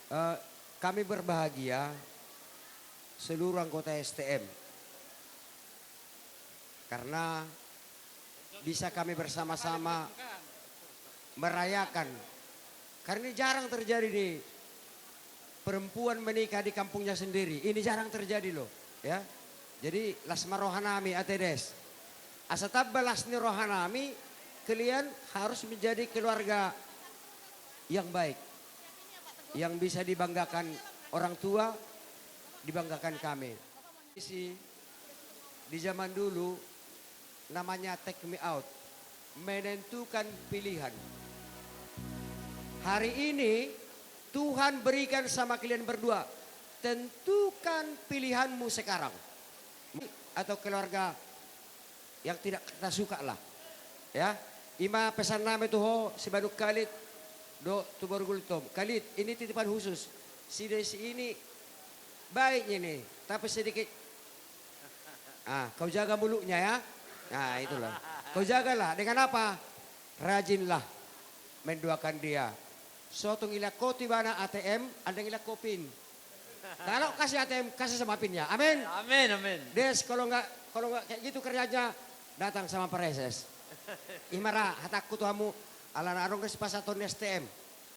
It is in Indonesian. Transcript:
Eh, Kami berbahagia seluruh anggota STM karena bisa kami bersama-sama merayakan. Karena ini jarang terjadi nih, perempuan menikah di kampungnya sendiri. Ini jarang terjadi loh, ya. Jadi lasma rohanami atedes. Asatabba lasni rohanami, kalian harus menjadi keluarga yang baik, yang bisa dibanggakan orang tua, dibanggakan kami. Di zaman dulu namanya take me out, menentukan pilihan. Hari ini Tuhan berikan sama kalian berdua, tentukan pilihanmu sekarang. Atau keluarga yang tidak kita suka lah. Ya, ima pesan nama itu ho si Baduk Khalid do tubergultom. Khalid, ini titipan khusus. Si Desi ini baiknya nih, tapi sedikit. Kau jaga mulutnya ya. Nah, itulah. Kau jagalah dengan apa? Rajinlah mendoakan dia. Sotong ila koti bana ATM, ada ila kopin. Kalau kasih ATM, kasih sama pinnya. Amin. Amin, amin. Des, kalau nggak kayak gitu kerjanya, datang sama Pereses. Imara hatakku tuamu ala narong kes pasaton STM.